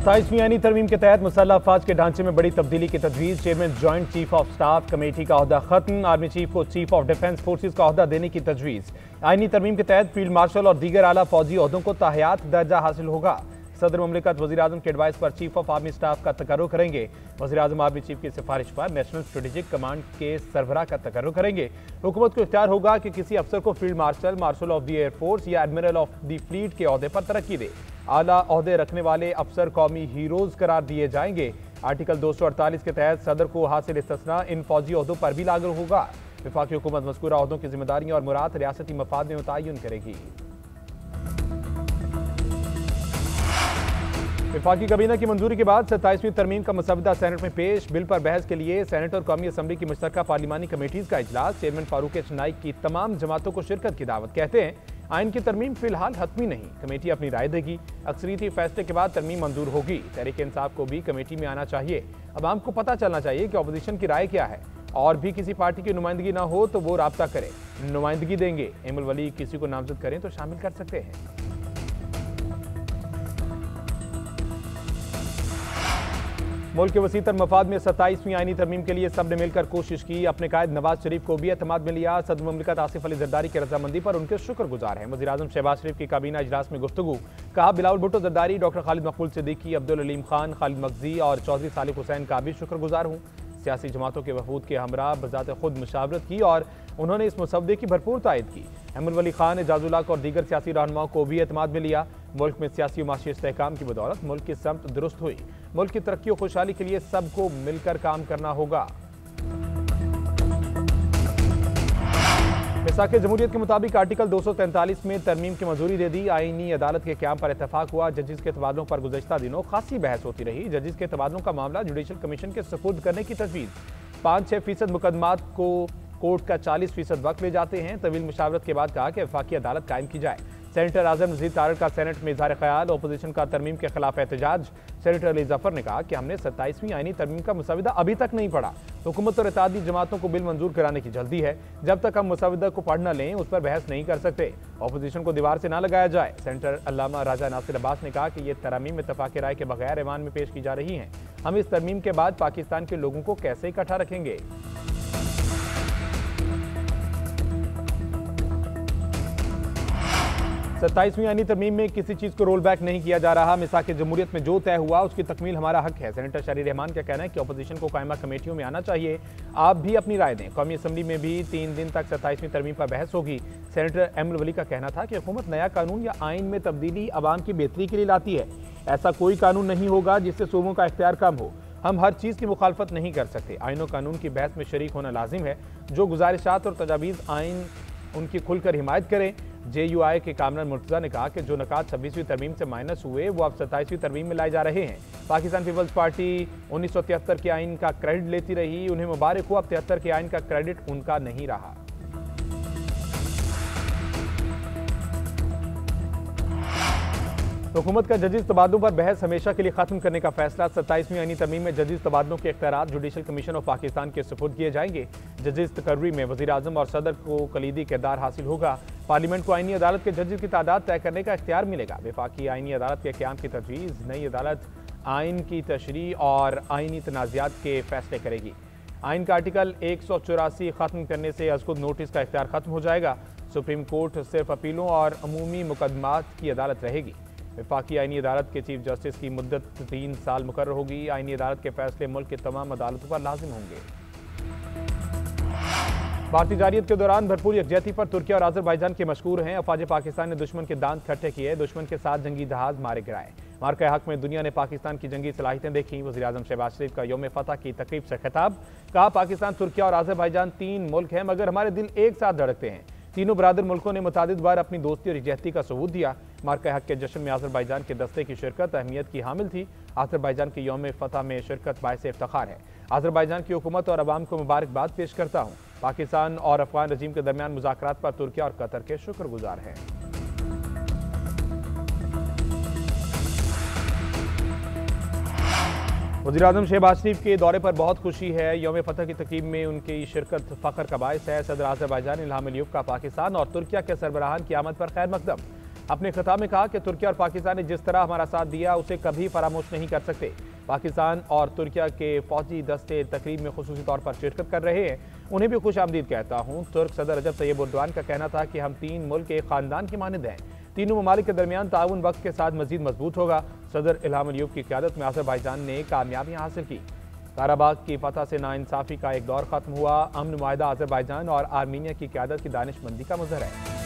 27वीं आईनी तरमीम के तहत मुसल्लह अफवाज के ढांचे में बड़ी तब्दीली की तजवीज़। Chairman joint chief of staff committee का ओहदा खत्म। आर्मी चीफ को चीफ ऑफ डिफेंस फोर्सेज का ओहदा देने की तजवीज़। आईनी तरमीम के तहत फील्ड मार्शल और दीगर आला फौजी ओहदों को ताहयात दर्जा हासिल होगा। सदर मुमलिकत वज़ीर-ए-आज़म के एडवाइस पर चीफ ऑफ आर्मी स्टाफ का तकर्रुर करेंगे। वज़ीर-ए-आज़म आर्मी चीफ की सिफारिश पर नेशनल स्ट्रेटेजिक कमांड के सरबराह का तकर्रुर करेंगे। हुकूमत को इख्तियार होगा कि किसी अफसर को field marshal, marshal of the air force या एडमिरल ऑफ द फ्लीट के ओहदे पर तरक्की दे। आला ओहदे रखने वाले अफसर कौमी हीरोज करार दिए जाएंगे। आर्टिकल 248 के तहत सदर को हासिल इस्तिस्ना इन फौजी ओहदों पर भी लागू होगा। वफाकी हुकूमत मज़कूरा ओहदों की जिम्मेदारियां और मुराद रियासती मफाद में मुतय्यन करेगी। वफाकी काबीना की मंजूरी के बाद 27वीं तरमीम का मसवदा सेनेट में पेश। बिल पर बहस के लिए सेनेट और कौमी असम्बली की मुश्तरका पार्लिमानी कमेटीज का इजलास। चेयरमैन फारूक एच नाइक की तमाम जमातों को शिरकत की दावत। कहते हैं आइन की तरमीम फिलहाल हतमी नहीं, कमेटी अपनी राय देगी। अक्सरियती फैसले के बाद तरमीम मंजूर होगी। तहरीक इंसाफ को भी कमेटी में आना चाहिए। अवाम को पता चलना चाहिए कि अपोजिशन की राय क्या है। और भी किसी पार्टी की नुमाइंदगी ना हो तो वो राब्ता करे, नुमाइंदगी देंगे। एमुल वली किसी को नामजद करें तो शामिल कर सकते हैं। मुल्क के वसीतर मफाद में 27वीं आईनी तरमीम के लिए सब ने मिलकर कोशिश की। अपने कायद नवाज शरीफ को भी एतमाद में लिया। सदर मुमलिकत आसिफ अली जरदारी की रजामंदी पर उनके शुक्रगुजार हैं। वज़ीर-ए-आज़म शहबाज शरीफ की काबीना इजलास में गुफ्तगू। कहा बिलावल भुट्टो जरदारी, डॉक्टर खालिद मकबूल सिद्दीकी, अब्दुल अलीम खान, खालिद मगजी और चौधरी सालिक हुसैन का भी शुक्रगुजार हूँ। सियासी जमातों के वफूद के हमरा बजात खुद मुशावरत की और उन्होंने इस मसवदे की भरपूर तायद की। एमुल वली खान, एजाजुल हक और दीगर सियासी रहनुमाओं को भी एतमाद में लिया। मुल्क में सियासी और माशी इस्तेहकाम की बदौलत मुल्क की समत दुरुस्त हुई। मुल्क की तरक्की और खुशहाली के लिए सबको मिलकर काम करना होगा। मिसाक जमहूरियत के मुताबिक आर्टिकल 243 में तरमीम की मंजूरी दे दी। आईनी अदालत के क्याम पर इत्तफाक हुआ। जजिस के तबादलों पर गुज़श्ता दिनों खासी बहस होती रही। जजिस के तबादलों का मामला जुडिशल कमीशन के सुपुर्द करने की तजवीज़। 5-6% मुकदमात को कोर्ट का 40% वक्त ले जाते हैं। तवील मुशावरत के बाद कहा कि वफाकी अदालत कायम की जाए। सेनेटर आजम नज़ीर तारड़ का सेनेट में इज़हार ख्याल। अपोजिशन का तरमीम के खिलाफ एहतजाज। सेनेटर अली जफर ने कहा कि हमने 27वीं आईनी तरमीम का मसवदा अभी तक नहीं पढ़ा। हुकूमत और इत्तेहादी जमातों को बिल मंजूर कराने की जल्दी है। जब तक हम मसवदा को पढ़ न लें उस पर बहस नहीं कर सकते। अपोजिशन को दीवार से ना लगाया जाए। सेनेटर अल्लामा राजा नासिर अब्बास ने कहा कि ये तरमीम इत्तफाक राय के बगैर ऐवान में पेश की जा रही हैं। हम इस तरमीम के बाद पाकिस्तान के लोगों को कैसे इकट्ठा रखेंगे। 27वीं आईनी तरमीम में किसी चीज़ को रोल बैक नहीं किया जा रहा। मिसाक जमहूरियत में जो तय हुआ उसकी तकमील हमारा हक है। सेनेटर शरीर रहमान का कहना है कि अपोजिशन को कायमा कमेटियों में आना चाहिए। आप भी अपनी राय दें। कौमी असम्बली में भी 3 दिन तक 27वीं तरमीम पर बहस होगी। सेनेटर एमुल वली का कहना था कि हुकूमत नया कानून या आइन में तब्दीली अवाम की बेहतरी के लिए लाती है। ऐसा कोई कानून नहीं होगा जिससे सूबों का इख्तियार कम हो। हम हर चीज़ की मुखालफत नहीं कर सकते। आइन और कानून की बहस में शरीक होना लाजिम है। जो गुजारिशात और तजावीज़ आइन उनकी खुलकर हिमायत करें। JUI के कामरान मुर्तज़ा ने कहा कि जो नकात 26वीं तरमीम से माइनस हुए वो अब 27वीं तरमीम में लाए जा रहे हैं। पाकिस्तान पीपल्स पार्टी 1973 के आइन का क्रेडिट लेती रही। उन्हें मुबारक हो, अब 73 के आइन का क्रेडिट उनका नहीं रहा। हुकूमत का जजिस तबादलों पर बहस हमेशा के लिए खत्म करने का फैसला। 27वीं आईनी तरमीम में जजिस तबादलों के इख्तियारात जुडिशल कमीशन ऑफ पाकिस्तान के सुपुर्द किए जाएंगे। जजिस तकर्री में वज़ीर-ए-आज़म और सदर को कलीदी किरदार हासिल होगा। पार्लियामेंट को आईनी अदालत के जजिस की तादाद तय करने का इख्तियार मिलेगा। वफाकी आईनी अदालत के क़याम की तजवीज़। नई अदालत आइन की तशरीह और आईनी तनाज़ात के फैसले करेगी। आइन का आर्टिकल 184 ख़त्म करने से अज़ खुद नोटिस का इख्तियार ख़त्म हो जाएगा। सुप्रीम कोर्ट सिर्फ अपीलों और अमूमी मुकदमात की अदालत रहेगी। वफाकी आईनी अदालत के चीफ जस्टिस की मुद्दत 3 साल मुकर्रर होगी। आईनी अदालत के फैसले मुल्क की तमाम अदालतों पर लाजिम होंगे। भारतीय जारियत के दौरान भरपूर यकजहती पर तुर्किया और आज़रबाईजान के मशहूर हैं। अफवाज पाकिस्तान ने दुश्मन के दांत खट्टे किए। दुश्मन के साथ जंगी जहाज मारे गिराए। मार्के हक में दुनिया ने पाकिस्तान की जंगी सलाहियतें देखी। वज़ीर-ए-आज़म शहबाज शरीफ का यौम फतह की तकरीब से खिताब। कहा पाकिस्तान, तुर्किया और आज़रबाईजान 3 मुल्क हैं मगर हमारे दिल एक साथ धड़कते हैं। तीनों बरादर मुल्कों ने मुतादिद बार अपनी दोस्ती और यकजहती का सबूत दिया। मार्के हक के जश्न में आज़रबाईजान के दस्ते की शिरकत अहमियत की हामिल थी। आज़रबाईजान के यौम फतह में शिरकत बाइस इफ्तिखार है। आज़रबाईजान की हुकूमत और अवाम को मुबारकबाद पेश करता हूँ। पाकिस्तान और अफगान रजीम के दरमियान मुज़ाकरात पर तुर्किया और कतर के शुक्रगुजार हैं। वज़ीर-ए-आज़म शहबाज शरीफ के दौरे पर बहुत खुशी है। यौम फतह की तक़रीब में उनकी शिरकत फ़ख्र का बायस है। सदर आज़रबाईजान इल्हाम अलीयव का पाकिस्तान और तुर्किया के सरबराहान की आमद पर खैर मकदम। अपने खिताब में कहा कि तुर्की और पाकिस्तान ने जिस तरह हमारा साथ दिया उसे कभी फरामोश नहीं कर सकते। पाकिस्तान और तुर्किया के फौजी दस्ते तकरीब में खुसूसी तौर पर शिरकत कर रहे हैं, उन्हें भी खुश आमदीद कहता हूँ। तुर्क सदर रजब तैयब एर्दोगान का कहना था कि हम तीन मुल्क एक खानदान की मानद हैं। तीनों ममालिक के दरमियान ताउन वक्त के साथ मजीद मजबूत होगा। सदर इल्हाम अलीयव की क़यादत में अज़रबैजान ने कामयाबियाँ हासिल की। काराबाग की फतह से नाइंसाफ़ी का एक दौर खत्म हुआ। अमन मुआहिदा अज़रबैजान और आर्मीनिया की क़यादत की दानिशमंदी का मुज़हर है।